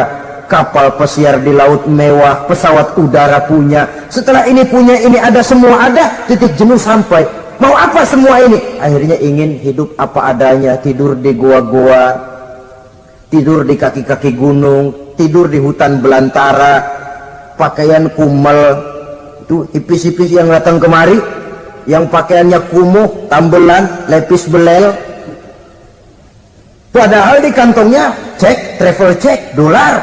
kapal pesiar di laut mewah, pesawat udara punya, setelah ini punya ini ada, semua ada, titik jenuh sampai. Mau apa semua ini? Akhirnya ingin hidup apa adanya, tidur di goa-goa, tidur di kaki-kaki gunung, tidur di hutan belantara, pakaian kumel. Itu hipis-hipis yang datang kemari, yang pakaiannya kumuh, tambelan, lepis belel, padahal di kantongnya cek, travel cek, dolar.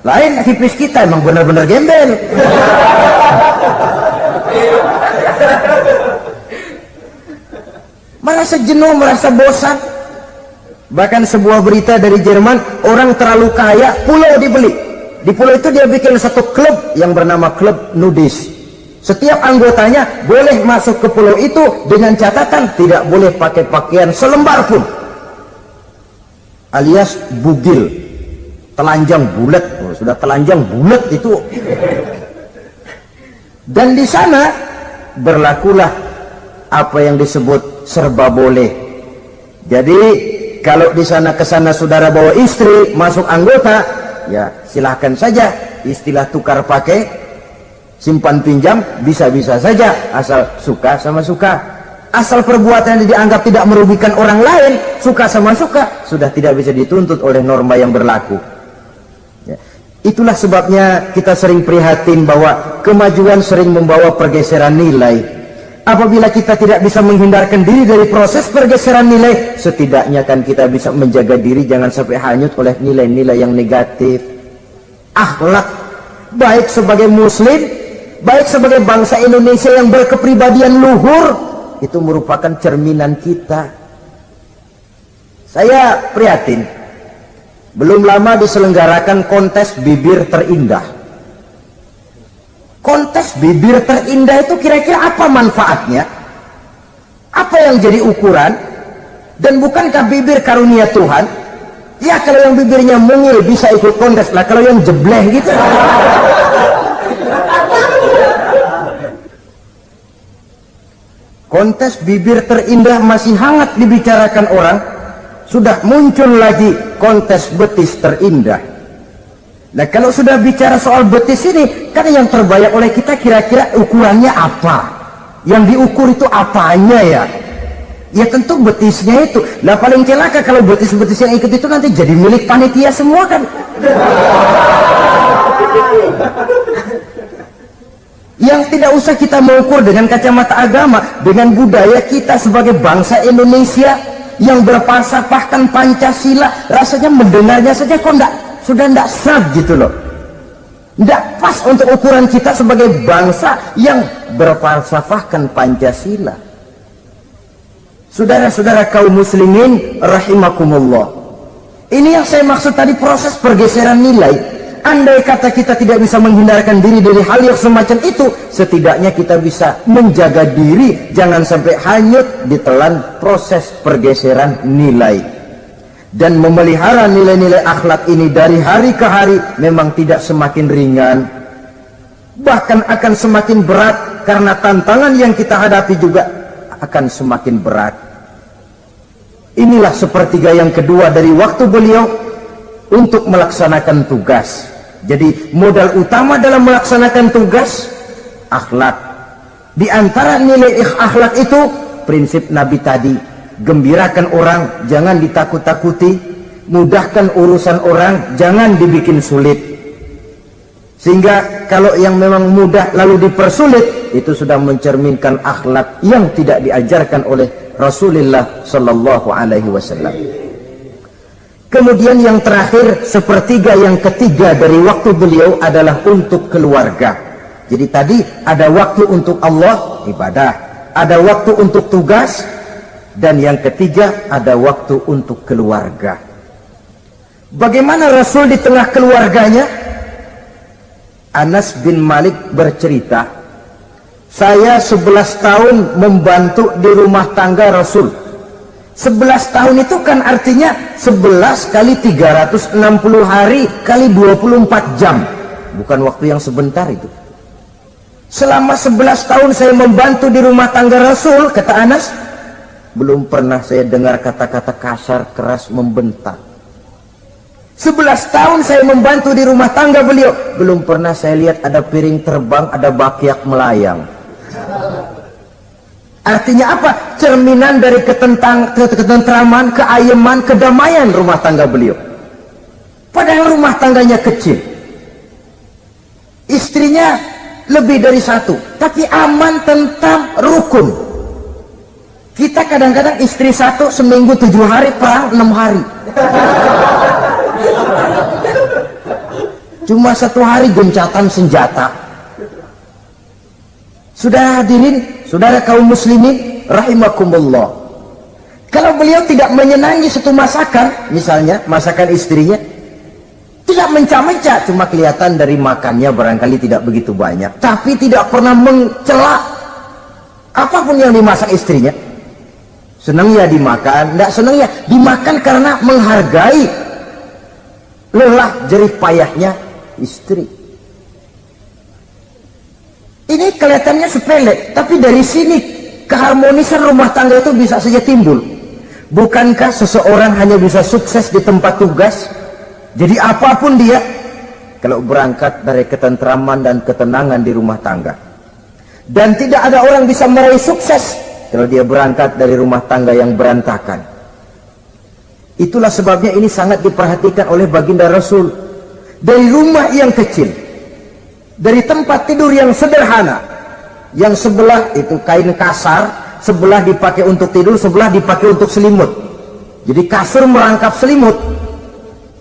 Lain hipis kita, emang benar-benar gembel. Merasa jenuh, merasa bosan. Bahkan sebuah berita dari Jerman, orang terlalu kaya, pulau dibeli. Di pulau itu dia bikin satu klub yang bernama klub nudis. Setiap anggotanya boleh masuk ke pulau itu dengan catatan tidak boleh pakai pakaian selembar pun, alias bugil, telanjang bulat. Sudah telanjang bulat itu. Dan di sana berlakulah apa yang disebut serba boleh. Jadi kalau di sana kesana saudara bawa istri masuk anggota, ya silahkan saja, istilah tukar pakai, simpan pinjam bisa-bisa saja, asal suka sama suka. Asal perbuatan yang dianggap tidak merugikan orang lain, suka sama suka, sudah tidak bisa dituntut oleh norma yang berlaku. Ya. Itulah sebabnya kita sering prihatin bahwa kemajuan sering membawa pergeseran nilai. Apabila kita tidak bisa menghindarkan diri dari proses pergeseran nilai, setidaknya kan kita bisa menjaga diri jangan sampai hanyut oleh nilai-nilai yang negatif. Akhlak, baik sebagai muslim, baik sebagai bangsa Indonesia yang berkepribadian luhur, itu merupakan cerminan kita. Saya prihatin, belum lama diselenggarakan kontes bibir terindah. Kontes bibir terindah itu kira-kira apa manfaatnya? Apa yang jadi ukuran? Dan bukankah bibir karunia Tuhan? Ya kalau yang bibirnya mungil bisa ikut kontes lah, kalau yang jebleh gitu. Kontes bibir terindah masih hangat dibicarakan orang, sudah muncul lagi kontes betis terindah. Nah kalau sudah bicara soal betis ini, kan yang terbayang oleh kita kira-kira ukurannya apa? Yang diukur itu apanya ya? Ya tentu betisnya itu. Nah paling celaka kalau betis-betis yang ikut itu nanti jadi milik panitia semua kan? Yang tidak usah kita mengukur dengan kacamata agama, dengan budaya kita sebagai bangsa Indonesia yang berfalsafahkan Pancasila, rasanya mendengarnya saja kok sudah tidak sah gitu loh, tidak pas untuk ukuran kita sebagai bangsa yang berfalsafahkan Pancasila. Saudara-saudara kaum muslimin rahimakumullah, ini yang saya maksud tadi, proses pergeseran nilai. Andai kata kita tidak bisa menghindarkan diri dari hal yang semacam itu, setidaknya kita bisa menjaga diri jangan sampai hanyut ditelan proses pergeseran nilai. Dan memelihara nilai-nilai akhlak ini dari hari ke hari memang tidak semakin ringan, bahkan akan semakin berat, karena tantangan yang kita hadapi juga akan semakin berat. Inilah sepertiga yang kedua dari waktu beliau untuk melaksanakan tugas. Jadi modal utama dalam melaksanakan tugas akhlak. Di antara nilai akhlak itu prinsip Nabi tadi, gembirakan orang, jangan ditakut-takuti, mudahkan urusan orang, jangan dibikin sulit. Sehingga kalau yang memang mudah lalu dipersulit, itu sudah mencerminkan akhlak yang tidak diajarkan oleh Rasulullah Sallallahu Alaihi Wasallam. Kemudian yang terakhir, sepertiga yang ketiga dari waktu beliau adalah untuk keluarga. Jadi tadi ada waktu untuk Allah, ibadah, ada waktu untuk tugas, dan yang ketiga ada waktu untuk keluarga. Bagaimana Rasul di tengah keluarganya? Anas bin Malik bercerita, saya 11 tahun membantu di rumah tangga Rasul. 11 tahun itu kan artinya 11 kali 360 hari kali 24 jam. Bukan waktu yang sebentar itu. Selama 11 tahun saya membantu di rumah tangga Rasul, kata Anas, belum pernah saya dengar kata-kata kasar, keras, membentak. 11 tahun saya membantu di rumah tangga beliau, belum pernah saya lihat ada piring terbang, ada bakyak melayang. Artinya apa? Cerminan dari ketentraman, keayeman, kedamaian rumah tangga beliau. Padahal rumah tangganya kecil, istrinya lebih dari satu, tapi aman, tentram, rukun. Kita kadang-kadang istri satu seminggu 7 hari, perang 6 hari. Cuma 1 hari gencatan senjata. Sudah hadirin, saudara kaum muslimin rahimakumullah, kalau beliau tidak menyenangi satu masakan, misalnya masakan istrinya, Tidak mencah-mencah, cuma kelihatan dari makannya barangkali tidak begitu banyak, tapi tidak pernah mencela apapun yang dimasak istrinya. Senang ya dimakan, tidak senang ya dimakan karena menghargai lelah jerih payahnya istri. Ini kelihatannya sepele, tapi dari sini keharmonisan rumah tangga itu bisa saja timbul. Bukankah seseorang hanya bisa sukses di tempat tugas? Jadi apapun dia, kalau berangkat dari ketentraman dan ketenangan di rumah tangga. Dan tidak ada orang bisa meraih sukses kalau dia berangkat dari rumah tangga yang berantakan. Itulah sebabnya ini sangat diperhatikan oleh baginda Rasul. Dari rumah yang kecil, dari tempat tidur yang sederhana, yang sebelah itu kain kasar, sebelah dipakai untuk tidur, sebelah dipakai untuk selimut. Jadi kasur merangkap selimut.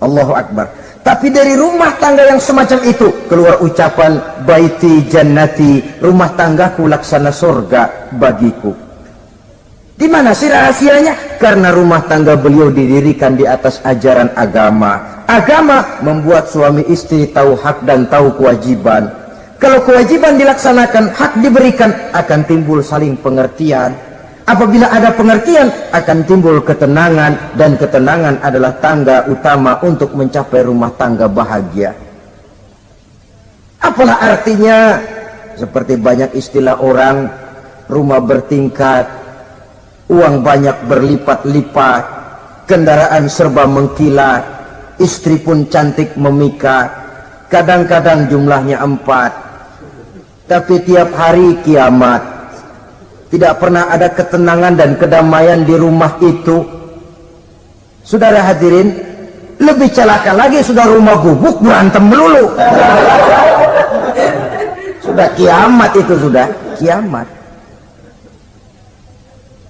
Allahu Akbar. Tapi dari rumah tangga yang semacam itu keluar ucapan baiti jannati, rumah tanggaku laksana surga bagiku. Di mana sih rahasianya? Karena rumah tangga beliau didirikan di atas ajaran agama. Agama membuat suami istri tahu hak dan tahu kewajiban. Kalau kewajiban dilaksanakan, hak diberikan, akan timbul saling pengertian. Apabila ada pengertian, akan timbul ketenangan, dan ketenangan adalah tangga utama untuk mencapai rumah tangga bahagia. Apalah artinya? Seperti banyak istilah orang, rumah bertingkat, uang banyak berlipat-lipat, kendaraan serba mengkilat, istri pun cantik memikat, kadang-kadang jumlahnya 4, tapi tiap hari kiamat. Tidak pernah ada ketenangan dan kedamaian di rumah itu. Saudara hadirin, lebih celaka lagi sudah rumah gubuk berantem melulu. Sudah kiamat itu, sudah kiamat.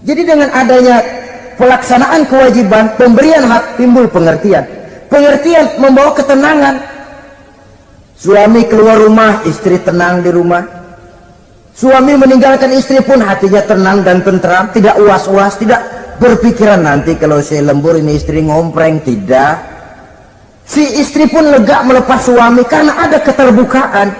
Jadi dengan adanya pelaksanaan kewajiban, pemberian hak, timbul pengertian. Pengertian membawa ketenangan. Suami keluar rumah, istri tenang di rumah. Suami meninggalkan istri pun hatinya tenang dan tentram, tidak was-was, tidak berpikiran nanti kalau saya lembur ini istri ngompreng, tidak. Si istri pun lega melepas suami karena ada keterbukaan.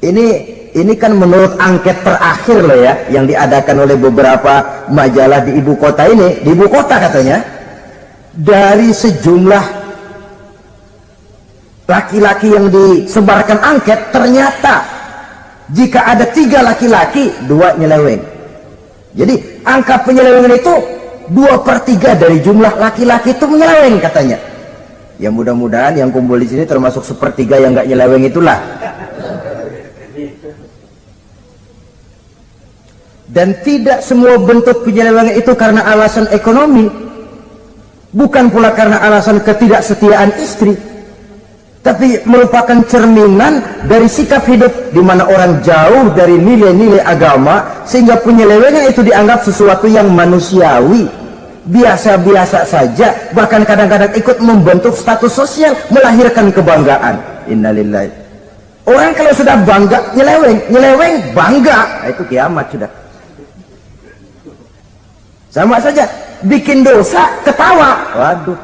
Ini kan menurut angket terakhir loh ya, yang diadakan oleh beberapa majalah di ibu kota ini, di ibu kota katanya, dari sejumlah laki-laki yang disebarkan angket, ternyata jika ada 3 laki-laki, 2 nyeleweng. Jadi angka penyelewengan itu 2/3 dari jumlah laki-laki itu menyeleweng katanya. Ya mudah-mudahan yang kumpul di sini termasuk 1/3 yang nggak nyeleweng itulah. Dan tidak semua bentuk penyelewengan itu karena alasan ekonomi, bukan pula karena alasan ketidaksetiaan istri, tapi merupakan cerminan dari sikap hidup di mana orang jauh dari nilai-nilai agama, sehingga penyelewengan itu dianggap sesuatu yang manusiawi, biasa-biasa saja, bahkan kadang-kadang ikut membentuk status sosial, melahirkan kebanggaan. Innalillahi. Orang kalau sudah bangga nyeleweng bangga, itu kiamat sudah. Sama saja bikin dosa ketawa, waduh,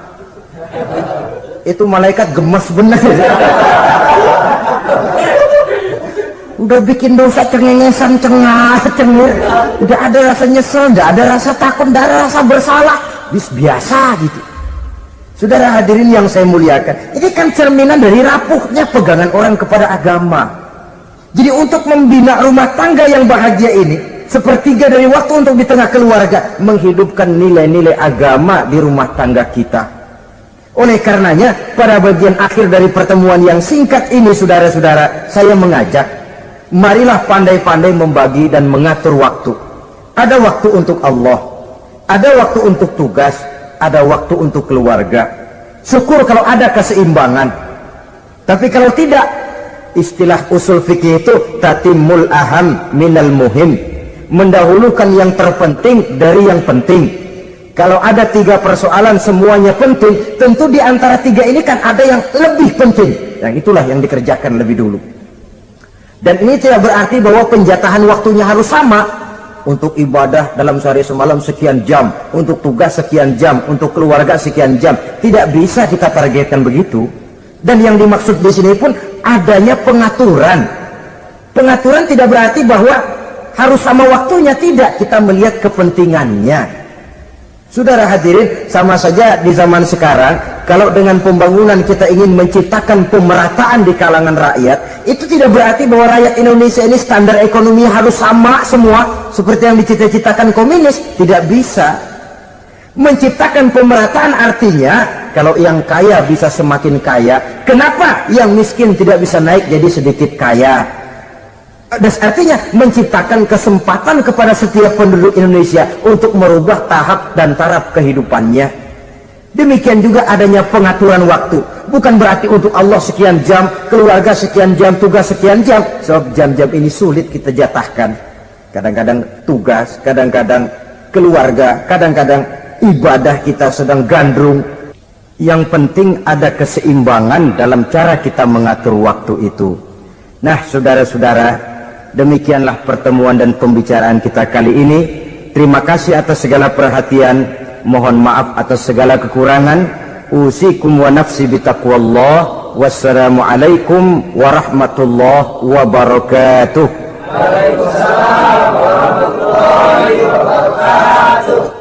itu malaikat gemes benar. Udah bikin dosa cengengesan, cengir, udah ada rasa nyesel, udah ada rasa takut, udah ada rasa bersalah, biasa gitu. Saudara hadirin yang saya muliakan, ini kan cerminan dari rapuhnya pegangan orang kepada agama. Jadi untuk membina rumah tangga yang bahagia ini, 1/3 dari waktu untuk di tengah keluarga, menghidupkan nilai-nilai agama di rumah tangga kita. Oleh karenanya, pada bagian akhir dari pertemuan yang singkat ini, saudara-saudara, saya mengajak, marilah pandai-pandai membagi dan mengatur waktu. Ada waktu untuk Allah, ada waktu untuk tugas, ada waktu untuk keluarga. Syukur kalau ada keseimbangan. Tapi kalau tidak, istilah usul fikih itu tatimul aham minal muhim, mendahulukan yang terpenting dari yang penting. Kalau ada 3 persoalan semuanya penting, tentu di antara 3 ini kan ada yang lebih penting, yang itulah yang dikerjakan lebih dulu. Dan ini tidak berarti bahwa penjatahan waktunya harus sama. untuk ibadah dalam sehari semalam sekian jam, untuk tugas sekian jam, untuk keluarga sekian jam. Tidak bisa kita targetkan begitu. Dan yang dimaksud di sini pun adanya pengaturan. Pengaturan tidak berarti bahwa harus sama waktunya, tidak. Kita melihat kepentingannya. Saudara hadirin, sama saja di zaman sekarang, kalau dengan pembangunan kita ingin menciptakan pemerataan di kalangan rakyat, itu tidak berarti bahwa rakyat Indonesia ini standar ekonomi harus sama semua, seperti yang dicita-citakan komunis. Tidak bisa. Menciptakan pemerataan artinya, kalau yang kaya bisa semakin kaya, kenapa yang miskin tidak bisa naik jadi sedikit kaya? Dan artinya menciptakan kesempatan kepada setiap penduduk Indonesia untuk merubah tahap dan taraf kehidupannya. Demikian juga adanya pengaturan waktu. Bukan berarti untuk Allah sekian jam, keluarga sekian jam, tugas sekian jam. Sebab jam-jam ini sulit kita jatahkan. Kadang-kadang tugas, kadang-kadang keluarga, kadang-kadang ibadah kita sedang gandrung. Yang penting ada keseimbangan dalam cara kita mengatur waktu itu. Nah, saudara-saudara, demikianlah pertemuan dan pembicaraan kita kali ini. Terima kasih atas segala perhatian. Mohon maaf atas segala kekurangan. Usikum wa nafsi bitaqwallah. Wassalamualaikum warahmatullahi wabarakatuh. Waalaikumsalam warahmatullahi wabarakatuh.